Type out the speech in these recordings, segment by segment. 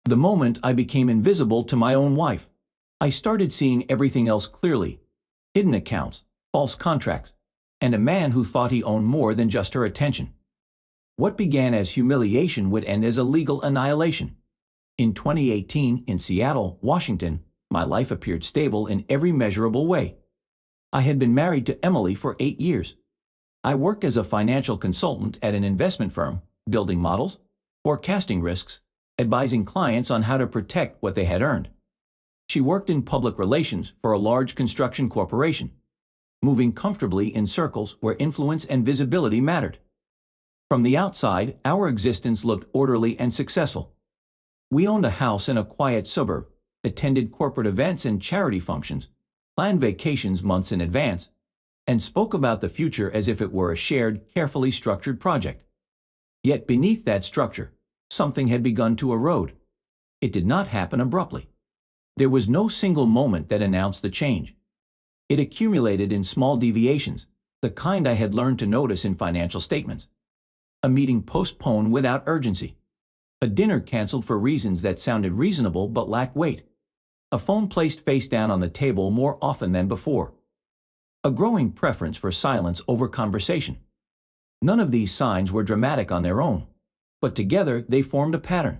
The moment I became invisible to my own wife, I started seeing everything else clearly: hidden accounts, false contracts, and a man who thought he owned more than just her attention. What began as humiliation would end as a legal annihilation. In 2018, in Seattle, Washington, my life appeared stable in every measurable way. I had been married to Emily for 8 years. I worked as a financial consultant at an investment firm, building models, forecasting risks, advising clients on how to protect what they had earned. She worked in public relations for a large construction corporation, moving comfortably in circles where influence and visibility mattered. From the outside, our existence looked orderly and successful. We owned a house in a quiet suburb, attended corporate events and charity functions, planned vacations months in advance, and spoke about the future as if it were a shared, carefully structured project. Yet beneath that structure, something had begun to erode. It did not happen abruptly. There was no single moment that announced the change. It accumulated in small deviations, the kind I had learned to notice in financial statements. A meeting postponed without urgency. A dinner canceled for reasons that sounded reasonable but lacked weight. A phone placed face down on the table more often than before. A growing preference for silence over conversation. None of these signs were dramatic on their own, but together they formed a pattern.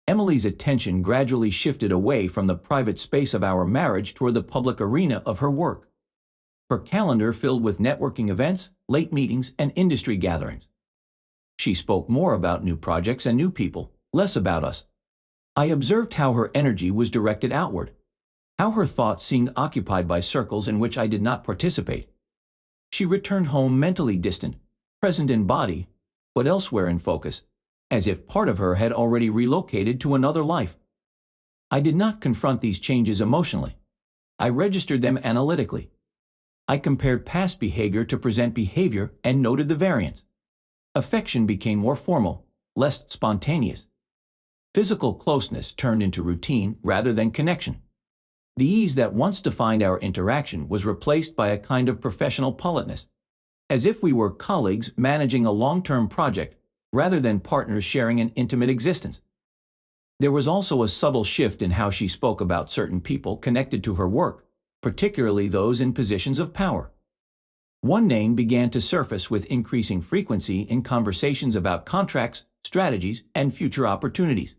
Emily's attention gradually shifted away from the private space of our marriage toward the public arena of her work. Her calendar filled with networking events, late meetings, and industry gatherings. She spoke more about new projects and new people, less about us. I observed how her energy was directed outward, how her thoughts seemed occupied by circles in which I did not participate. She returned home mentally distant, present in body, but elsewhere in focus, as if part of her had already relocated to another life. I did not confront these changes emotionally. I registered them analytically. I compared past behavior to present behavior and noted the variance. Affection became more formal, less spontaneous. Physical closeness turned into routine rather than connection. The ease that once defined our interaction was replaced by a kind of professional politeness, as if we were colleagues managing a long-term project rather than partners sharing an intimate existence. There was also a subtle shift in how she spoke about certain people connected to her work, particularly those in positions of power. One name began to surface with increasing frequency in conversations about contracts, strategies, and future opportunities.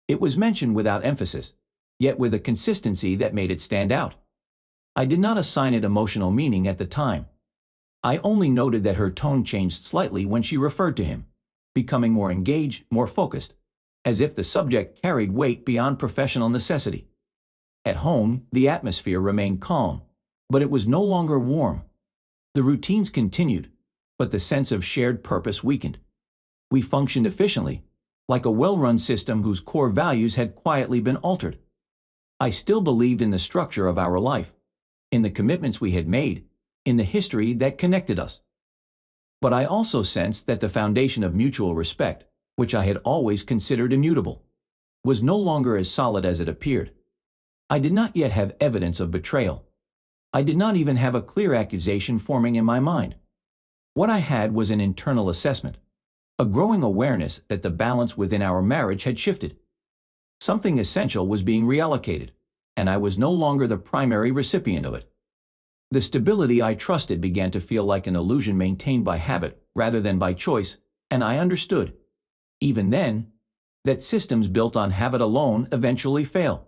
It was mentioned without emphasis, yet with a consistency that made it stand out. I did not assign it emotional meaning at the time. I only noted that her tone changed slightly when she referred to him, becoming more engaged, more focused, as if the subject carried weight beyond professional necessity. At home, the atmosphere remained calm, but it was no longer warm. The routines continued, but the sense of shared purpose weakened. We functioned efficiently, like a well-run system whose core values had quietly been altered. I still believed in the structure of our life, in the commitments we had made, in the history that connected us. But I also sensed that the foundation of mutual respect, which I had always considered immutable, was no longer as solid as it appeared. I did not yet have evidence of betrayal. I did not even have a clear accusation forming in my mind. What I had was an internal assessment, a growing awareness that the balance within our marriage had shifted. Something essential was being reallocated, and I was no longer the primary recipient of it. The stability I trusted began to feel like an illusion maintained by habit rather than by choice, and I understood, even then, that systems built on habit alone eventually fail.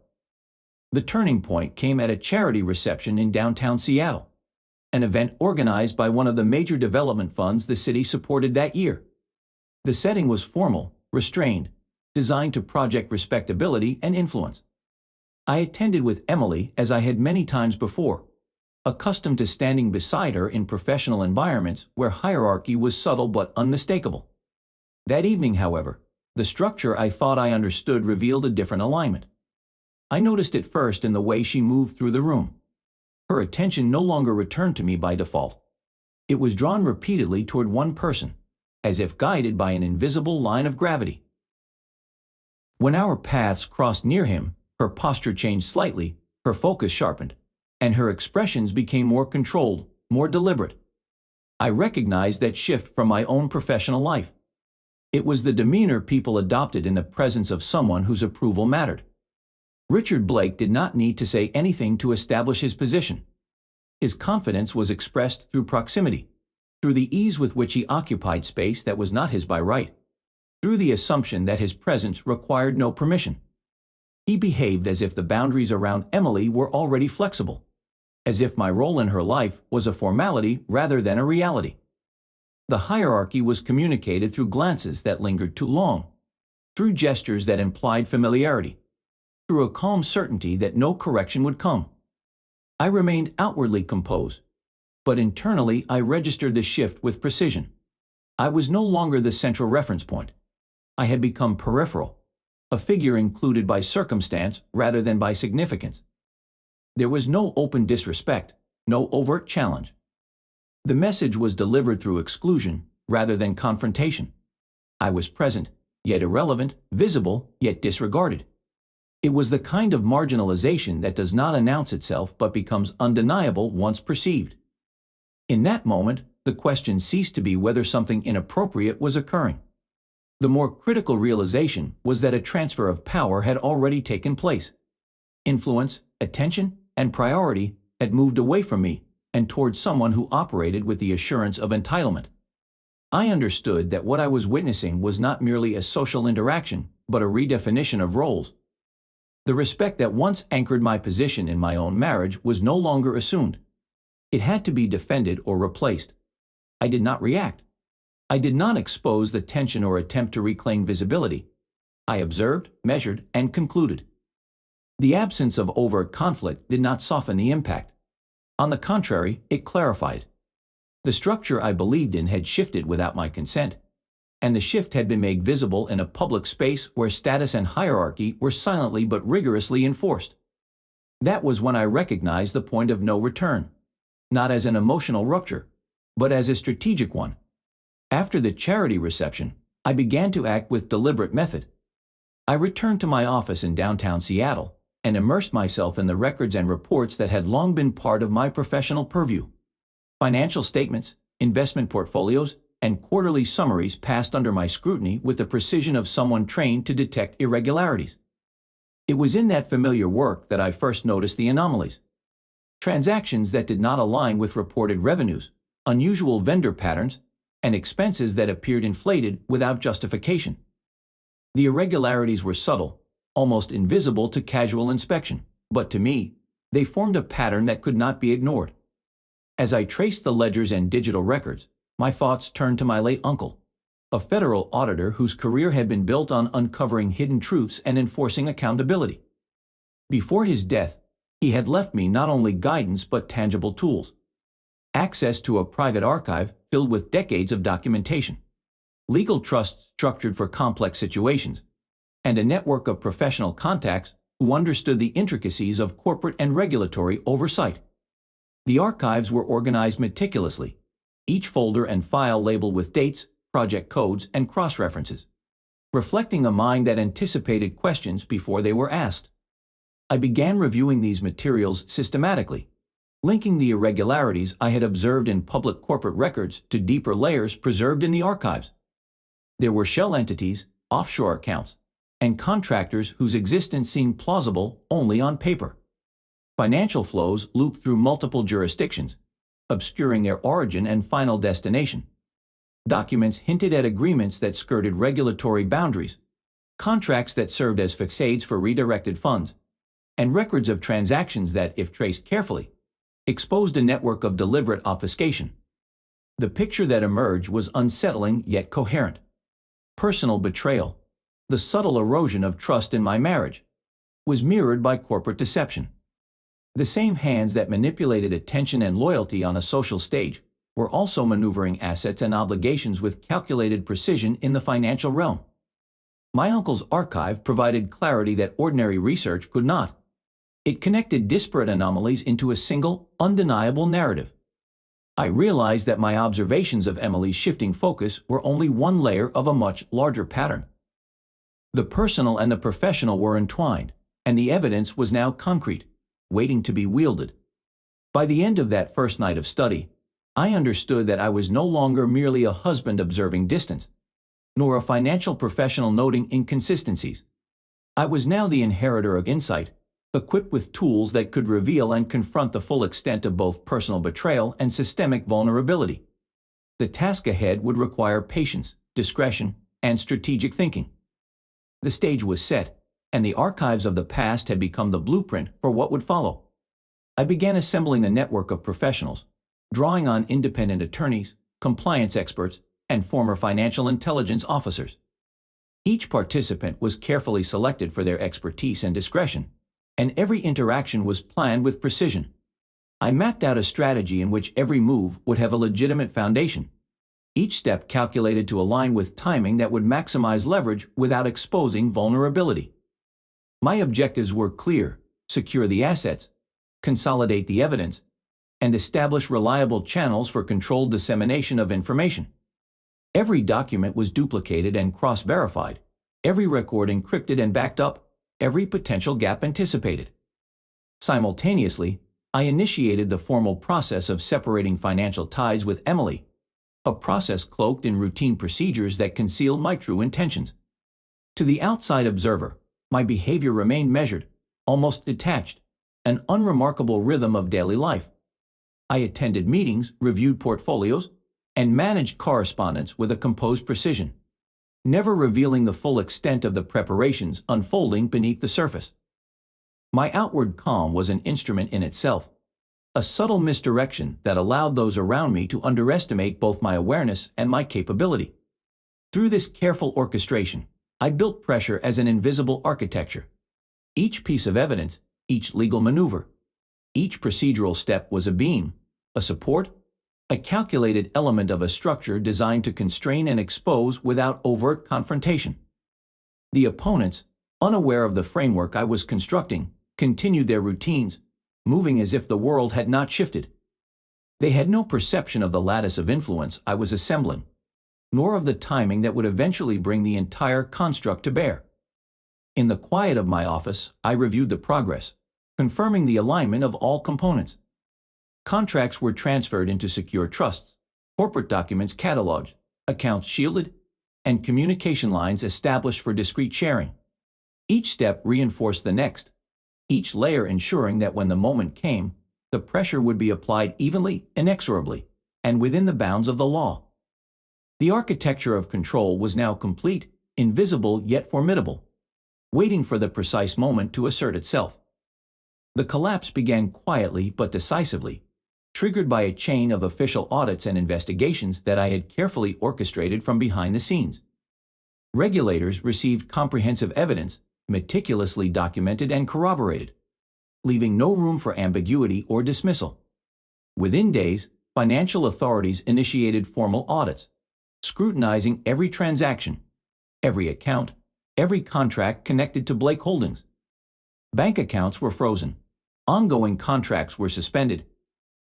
The turning point came at a charity reception in downtown Seattle, an event organized by one of the major development funds the city supported that year. The setting was formal, restrained, designed to project respectability and influence. I attended with Emily as I had many times before, accustomed to standing beside her in professional environments where hierarchy was subtle but unmistakable. That evening, however, the structure I thought I understood revealed a different alignment. I noticed it first in the way she moved through the room. Her attention no longer returned to me by default. It was drawn repeatedly toward one person, as if guided by an invisible line of gravity. When our paths crossed near him, her posture changed slightly, her focus sharpened, and her expressions became more controlled, more deliberate. I recognized that shift from my own professional life. It was the demeanor people adopted in the presence of someone whose approval mattered. Richard Blake did not need to say anything to establish his position. His confidence was expressed through proximity, through the ease with which he occupied space that was not his by right, through the assumption that his presence required no permission. He behaved as if the boundaries around Emily were already flexible, as if my role in her life was a formality rather than a reality. The hierarchy was communicated through glances that lingered too long, through gestures that implied familiarity, through a calm certainty that no correction would come. I remained outwardly composed, but internally I registered the shift with precision. I was no longer the central reference point. I had become peripheral, a figure included by circumstance rather than by significance. There was no open disrespect, no overt challenge. The message was delivered through exclusion rather than confrontation. I was present, yet irrelevant, visible, yet disregarded. It was the kind of marginalization that does not announce itself but becomes undeniable once perceived. In that moment, the question ceased to be whether something inappropriate was occurring. The more critical realization was that a transfer of power had already taken place. Influence, attention, and priority had moved away from me and toward someone who operated with the assurance of entitlement. I understood that what I was witnessing was not merely a social interaction, but a redefinition of roles. The respect that once anchored my position in my own marriage was no longer assumed. It had to be defended or replaced. I did not react. I did not expose the tension or attempt to reclaim visibility. I observed, measured, and concluded. The absence of overt conflict did not soften the impact. On the contrary, it clarified. The structure I believed in had shifted without my consent, and the shift had been made visible in a public space where status and hierarchy were silently but rigorously enforced. That was when I recognized the point of no return, not as an emotional rupture, but as a strategic one. After the charity reception, I began to act with deliberate method. I returned to my office in downtown Seattle and immersed myself in the records and reports that had long been part of my professional purview. Financial statements, investment portfolios, and quarterly summaries passed under my scrutiny with the precision of someone trained to detect irregularities. It was in that familiar work that I first noticed the anomalies. Transactions that did not align with reported revenues, unusual vendor patterns, and expenses that appeared inflated without justification. The irregularities were subtle, almost invisible to casual inspection, but to me, they formed a pattern that could not be ignored. As I traced the ledgers and digital records, my thoughts turned to my late uncle, a federal auditor whose career had been built on uncovering hidden truths and enforcing accountability. Before his death, he had left me not only guidance but tangible tools. Access to a private archive filled with decades of documentation, legal trusts structured for complex situations, and a network of professional contacts who understood the intricacies of corporate and regulatory oversight. The archives were organized meticulously, each folder and file labeled with dates, project codes, and cross-references, reflecting a mind that anticipated questions before they were asked. I began reviewing these materials systematically, linking the irregularities I had observed in public corporate records to deeper layers preserved in the archives. There were shell entities, offshore accounts, and contractors whose existence seemed plausible only on paper. Financial flows looped through multiple jurisdictions, obscuring their origin and final destination. Documents hinted at agreements that skirted regulatory boundaries, contracts that served as facades for redirected funds, and records of transactions that, if traced carefully, exposed a network of deliberate obfuscation. The picture that emerged was unsettling yet coherent. Personal betrayal, the subtle erosion of trust in my marriage, was mirrored by corporate deception. The same hands that manipulated attention and loyalty on a social stage were also maneuvering assets and obligations with calculated precision in the financial realm. My uncle's archive provided clarity that ordinary research could not. It connected disparate anomalies into a single, undeniable narrative. I realized that my observations of Emily's shifting focus were only one layer of a much larger pattern. The personal and the professional were entwined, and the evidence was now concrete, waiting to be wielded. By the end of that first night of study, I understood that I was no longer merely a husband observing distance, nor a financial professional noting inconsistencies. I was now the inheritor of insight, equipped with tools that could reveal and confront the full extent of both personal betrayal and systemic vulnerability. The task ahead would require patience, discretion, and strategic thinking. The stage was set, and the archives of the past had become the blueprint for what would follow. I began assembling a network of professionals, drawing on independent attorneys, compliance experts, and former financial intelligence officers. Each participant was carefully selected for their expertise and discretion, and every interaction was planned with precision. I mapped out a strategy in which every move would have a legitimate foundation, each step calculated to align with timing that would maximize leverage without exposing vulnerability. My objectives were clear: secure the assets, consolidate the evidence, and establish reliable channels for controlled dissemination of information. Every document was duplicated and cross-verified, every record encrypted and backed up, every potential gap anticipated. Simultaneously, I initiated the formal process of separating financial ties with Emily, a process cloaked in routine procedures that concealed my true intentions. To the outside observer, my behavior remained measured, almost detached, an unremarkable rhythm of daily life. I attended meetings, reviewed portfolios, and managed correspondence with a composed precision, never revealing the full extent of the preparations unfolding beneath the surface. My outward calm was an instrument in itself, a subtle misdirection that allowed those around me to underestimate both my awareness and my capability. Through this careful orchestration, I built pressure as an invisible architecture. Each piece of evidence, each legal maneuver, each procedural step was a beam, a support, a calculated element of a structure designed to constrain and expose without overt confrontation. The opponents, unaware of the framework I was constructing, continued their routines, moving as if the world had not shifted. They had no perception of the lattice of influence I was assembling, nor of the timing that would eventually bring the entire construct to bear. In the quiet of my office, I reviewed the progress, confirming the alignment of all components. Contracts were transferred into secure trusts, corporate documents cataloged, accounts shielded, and communication lines established for discreet sharing. Each step reinforced the next, each layer ensuring that when the moment came, the pressure would be applied evenly, inexorably, and within the bounds of the law. The architecture of control was now complete, invisible yet formidable, waiting for the precise moment to assert itself. The collapse began quietly but decisively, triggered by a chain of official audits and investigations that I had carefully orchestrated from behind the scenes. Regulators received comprehensive evidence, meticulously documented and corroborated, leaving no room for ambiguity or dismissal. Within days, financial authorities initiated formal audits, scrutinizing every transaction, every account, every contract connected to Blake Holdings. Bank accounts were frozen, ongoing contracts were suspended,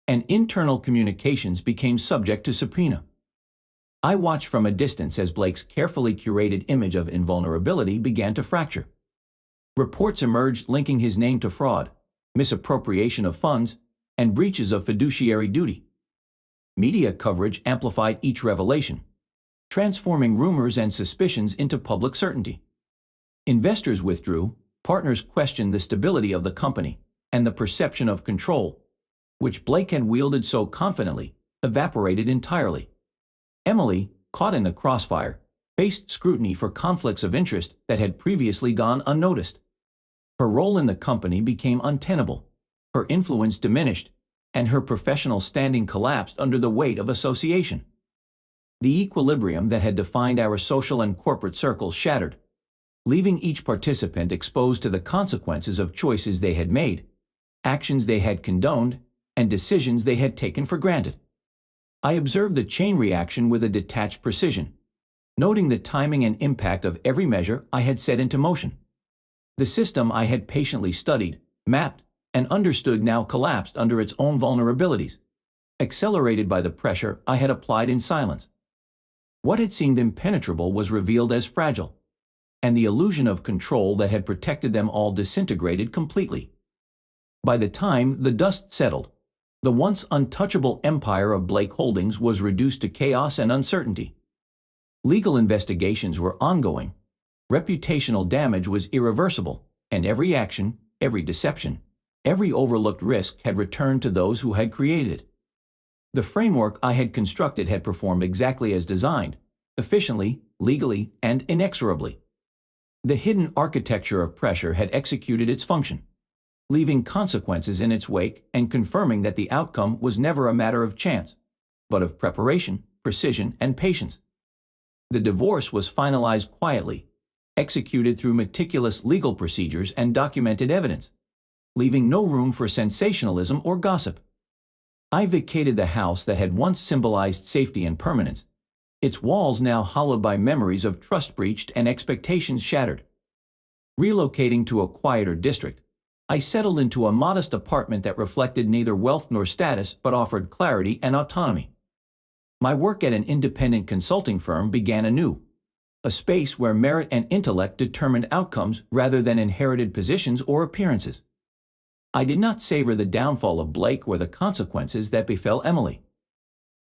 and internal communications became subject to subpoena. I watched from a distance as Blake's carefully curated image of invulnerability began to fracture. Reports emerged linking his name to fraud, misappropriation of funds, and breaches of fiduciary duty. Media coverage amplified each revelation, transforming rumors and suspicions into public certainty. Investors withdrew, partners questioned the stability of the company, and the perception of control, which Blake had wielded so confidently, evaporated entirely. Emily, caught in the crossfire, faced scrutiny for conflicts of interest that had previously gone unnoticed. Her role in the company became untenable, her influence diminished, and her professional standing collapsed under the weight of association. The equilibrium that had defined our social and corporate circles shattered, leaving each participant exposed to the consequences of choices they had made, actions they had condoned, and decisions they had taken for granted. I observed the chain reaction with a detached precision, noting the timing and impact of every measure I had set into motion. The system I had patiently studied, mapped, and understood now collapsed under its own vulnerabilities, accelerated by the pressure I had applied in silence. What had seemed impenetrable was revealed as fragile, and the illusion of control that had protected them all disintegrated completely. By the time the dust settled, the once untouchable empire of Blake Holdings was reduced to chaos and uncertainty. Legal investigations were ongoing. Reputational damage was irreversible, and every action, every deception, every overlooked risk had returned to those who had created it. The framework I had constructed had performed exactly as designed, efficiently, legally, and inexorably. The hidden architecture of pressure had executed its function, leaving consequences in its wake and confirming that the outcome was never a matter of chance, but of preparation, precision, and patience. The divorce was finalized quietly, executed through meticulous legal procedures and documented evidence, leaving no room for sensationalism or gossip. I vacated the house that had once symbolized safety and permanence, its walls now hollowed by memories of trust breached and expectations shattered. Relocating to a quieter district, I settled into a modest apartment that reflected neither wealth nor status but offered clarity and autonomy. My work at an independent consulting firm began anew, a space where merit and intellect determined outcomes rather than inherited positions or appearances. I did not savor the downfall of Blake or the consequences that befell Emily.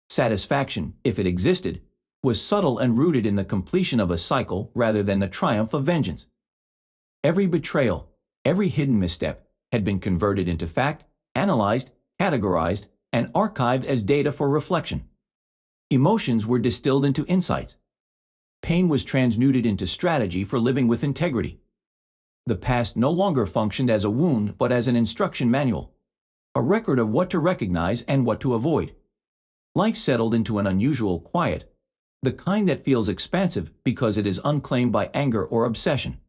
Satisfaction, if it existed, was subtle and rooted in the completion of a cycle rather than the triumph of vengeance. Every betrayal, every hidden misstep had been converted into fact, analyzed, categorized, and archived as data for reflection. Emotions were distilled into insights. Pain was transmuted into strategy for living with integrity. The past no longer functioned as a wound but as an instruction manual, a record of what to recognize and what to avoid. Life settled into an unusual quiet, the kind that feels expansive because it is unclaimed by anger or obsession.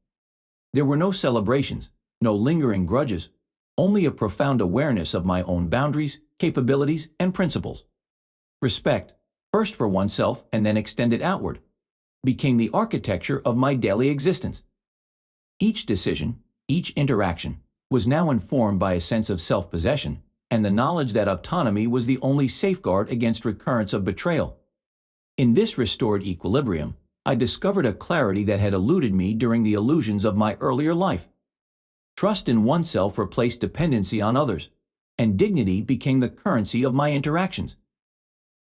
There were no celebrations, no lingering grudges, only a profound awareness of my own boundaries, capabilities, and principles. Respect, first for oneself and then extended outward, became the architecture of my daily existence. Each decision, each interaction, was now informed by a sense of self-possession and the knowledge that autonomy was the only safeguard against recurrence of betrayal. In this restored equilibrium, I discovered a clarity that had eluded me during the illusions of my earlier life. Trust in oneself replaced dependency on others, and dignity became the currency of my interactions.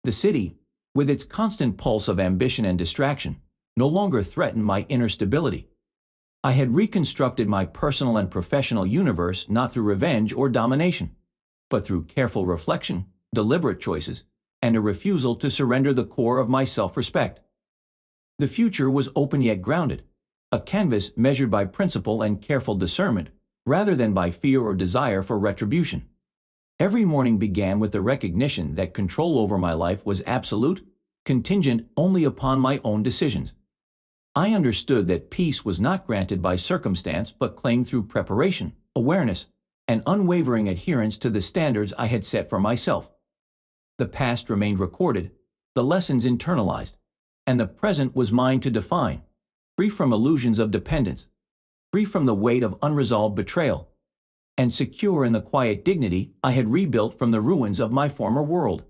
The city, with its constant pulse of ambition and distraction, no longer threatened my inner stability. I had reconstructed my personal and professional universe not through revenge or domination, but through careful reflection, deliberate choices, and a refusal to surrender the core of my self-respect. The future was open yet grounded, a canvas measured by principle and careful discernment, rather than by fear or desire for retribution. Every morning began with the recognition that control over my life was absolute, contingent only upon my own decisions. I understood that peace was not granted by circumstance but claimed through preparation, awareness, and unwavering adherence to the standards I had set for myself. The past remained recorded, the lessons internalized, and the present was mine to define, free from illusions of dependence, free from the weight of unresolved betrayal, and secure in the quiet dignity I had rebuilt from the ruins of my former world.